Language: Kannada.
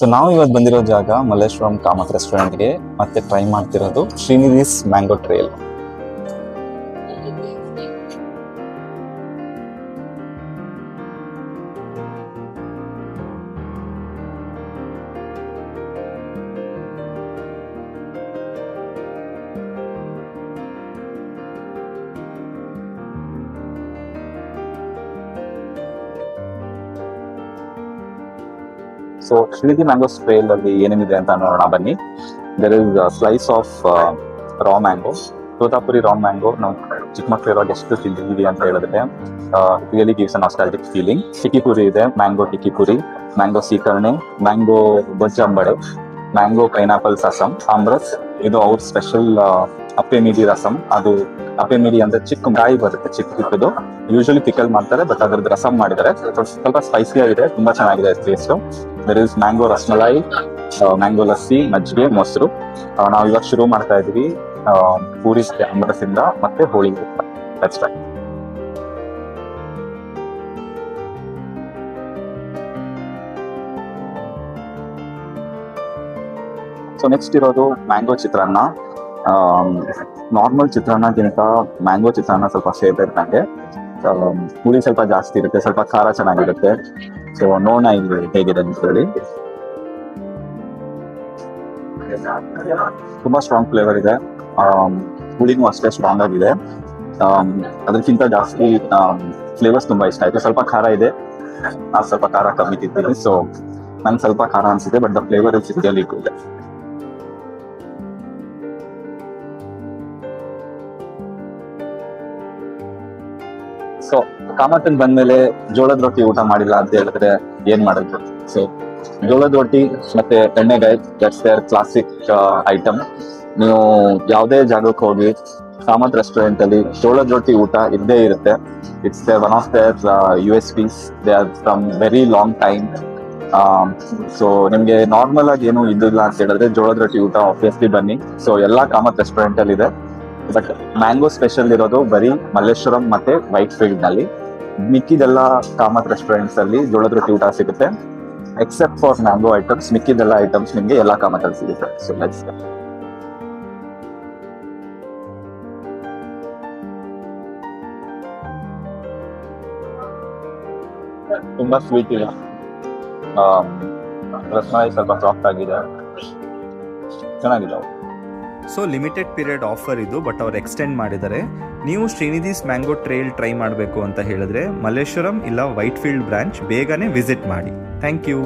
ಸೊ ನಾವು ಇವತ್ತು ಬಂದಿರೋ ಜಾಗ ಮಲ್ಲೇಶ್ವರಂ ಕಾಮತ್ ರೆಸ್ಟೋರೆಂಟ್ಗೆ ಮತ್ತೆ ಟ್ರೈ ಮಾಡ್ತಿರೋದು Srinidhi's mango trail. So Srinidhi mango trail ಅಲ್ಲಿ ಏನೇನಿದೆ ಅಂತ ನೋಡೋಣ ಬನ್ನಿ. There is slice of raw mango, Totapuri raw mango. ನಾವು ಚಿಕ್ಕ ಮಕ್ಕಳು ಇರುವಾಗ ಎಷ್ಟು ತಿಂದಿದ್ದೀವಿ ಅಂತ ಹೇಳಿದ್ರೆ really gives a nostalgic feeling. Tikki puri ಇದೆ, ಮ್ಯಾಂಗೋ ಟಿಕ್ಕಿ ಪುರಿ, ಮ್ಯಾಂಗೋ ಸೀಕರ್ಣೆ, ಮ್ಯಾಂಗೋ ಬೊಜ್ಜಂಬಡೆ, ಮ್ಯಾಂಗೋ ಪೈನಾಪಲ್ ರಸಂ, ಆಮ್ರಸ್. ಇದು ಅವ್ರ ಸ್ಪೆಷಲ್ ಅಪ್ಪೆ ಮೀಡಿ ರಸಂ. ಅದು ಅಪ್ಪೆ ಮೀಡಿ ಅಂದ್ರೆ ಚಿಕ್ಕ ಕಾಯಿ ಬರುತ್ತೆ, ಚಿಕ್ಕದು. ಯೂಶಲಿ ಪಿಕಲ್ ಮಾಡ್ತಾರೆ, ಬಟ್ ಅದ್ರದ್ದು ರಸಂ ಮಾಡಿದ್ದಾರೆ. ಸ್ವಲ್ಪ ಸ್ಪೈಸಿ ಆಗಿದೆ, ತುಂಬಾ ಚೆನ್ನಾಗಿದೆ taste. There is mango rasmalai, mango lassi, ಮಜ್ಜಿಗೆ, ಮೊಸರು. ನಾವು ಇವಾಗ ಶುರು ಮಾಡ್ತಾ ಇದೀವಿ ಪೂರಿ ಅಮೃತಸಿಂದ ಮತ್ತೆ ಹೋಳಿಗೆ. That's right. ಸೊ ನೆಕ್ಸ್ಟ್ ಇರೋದು ಮ್ಯಾಂಗೋ ಚಿತ್ರಾನ್ನ. ನಾರ್ಮಲ್ ಚಿತ್ರಾನ್ನಕ್ಕಿಂತ ಮ್ಯಾಂಗೋ ಚಿತ್ರಾನ್ನ ಸ್ವಲ್ಪ ಫೇವ್ರೇಟ್ ನನಗೆ. ಪುರಿ ಸ್ವಲ್ಪ ಜಾಸ್ತಿ ಇರುತ್ತೆ, ಸ್ವಲ್ಪ ಖಾರ ಚೆನ್ನಾಗಿರುತ್ತೆ. ಸೊ ನೋಡೋಣ ಇಲ್ಲಿ ಹೇಗಿದೆ ಅಂತ ಹೇಳಿ. ತುಂಬಾ ಸ್ಟ್ರಾಂಗ್ ಫ್ಲೇವರ್ ಇದೆ, ಪುಳಿನೂ ಅಷ್ಟೇ ಸ್ಟ್ರಾಂಗ್ ಆಗಿದೆ. ಅದಕ್ಕಿಂತ ಜಾಸ್ತಿ ಫ್ಲೇವರ್ಸ್ ತುಂಬಾ ಇಷ್ಟ ಆಯ್ತು. ಸ್ವಲ್ಪ ಖಾರ ಇದೆ, ಸ್ವಲ್ಪ ಖಾರ ಕಮ್ಮಿ ತಿಂತೀನಿ. ಸೊ ನಂಗೆ ಸ್ವಲ್ಪ ಖಾರ ಅನ್ಸಿದೆ, but the flavour is really good. So Kamath ಬಂದ್ಮೇಲೆ ಜೋಳದ ರೊಟ್ಟಿ ಊಟ ಮಾಡಿಲ್ಲ ಅಂತ ಹೇಳಿದ್ರೆ ಏನ್ ಮಾಡೋದು? ಸೊ ಜೋಳದ ರೊಟ್ಟಿ ಮತ್ತೆ ಎಣ್ಣೆಗಾಯಿ, ದಟ್ಸ್ ದೇರ್ ಕ್ಲಾಸಿಕ್ ಐಟಮ್. ನೀವು ಯಾವುದೇ ಜಾಗಕ್ಕೆ ಹೋಗಿ ಕಾಮತ್ ರೆಸ್ಟೋರೆಂಟ್ ಅಲ್ಲಿ ಜೋಳದ ರೊಟ್ಟಿ ಊಟ ಇದ್ದೇ ಇರುತ್ತೆ. It's one of their USPs. They are from very long time. So ನಿಮ್ಗೆ ನಾರ್ಮಲ್ ಆಗಿ ಏನು ಇದಿಲ್ಲ ಅಂತ ಹೇಳಿದ್ರೆ ಜೋಳದ ರೊಟ್ಟಿ ಊಟ ಆಬ್ವಿಯಸ್ಲಿ ಬನ್ನಿ. ಸೊ ಎಲ್ಲಾ ಕಾಮತ್ ರೆಸ್ಟೋರೆಂಟ್ ಅಲ್ಲಿ ಇದೆ, ಬಟ್ ಮ್ಯಾಂಗೋ ಸ್ಪೆಷಲ್ ಇರೋದು ಬರೀ ಮಲ್ಲೇಶ್ವರಂ ಮತ್ತೆ ವೈಟ್ ಫೀಲ್ಡ್ ನಲ್ಲಿ. ಮಿಕ್ಕಿದೆಲ್ಲ ಕಾಮತ್ ರೆಸ್ಟೋರೆಂಟ್ಸ್ ಅಲ್ಲಿ ಜೋಳದ ರೊಟ್ಟಿ ಊಟ ಸಿಗುತ್ತೆ, ಎಕ್ಸೆಪ್ಟ್ ಫಾರ್ ಮ್ಯಾಂಗೋ ಐಟಮ್ಸ್. ಮಿಕ್ಕಿದೆಲ್ಲ ಐಟಮ್ಸ್ ನಿಮ್ಗೆ ಎಲ್ಲಾ ಕಾಮತ್ ಅಲ್ಲಿ ಸಿಗುತ್ತೆ. So let's go. ತುಂಬಾ ಸ್ವೀಟ್ ಇದೆ, ರಸ್ಮಲೈ ಸ್ವಲ್ಪ ಸಾಫ್ಟ್ ಆಗಿದೆ, ಚೆನ್ನಾಗಿದೆ. ಸೊ ಲಿಮಿಟೆಡ್ ಪೀರಿಯಡ್ ಆಫರ್ ಇದು, ಬಟ್ ಅವ್ರು ಎಕ್ಸ್ಟೆಂಡ್ ಮಾಡಿದ್ದಾರೆ. ನೀವು ಶ್ರೀನಿಧಿಸ್ ಮ್ಯಾಂಗೋ ಟ್ರೇಲ್ ಟ್ರೈ ಮಾಡಬೇಕು ಅಂತ ಹೇಳಿದ್ರೆ ಮಲ್ಲೇಶ್ವರಂ ಇಲ್ಲ ವೈಟ್ ಫೀಲ್ಡ್ ಬ್ರಾಂಚ್ ಬೇಗನೆ ವಿಸಿಟ್ ಮಾಡಿ. Thank you.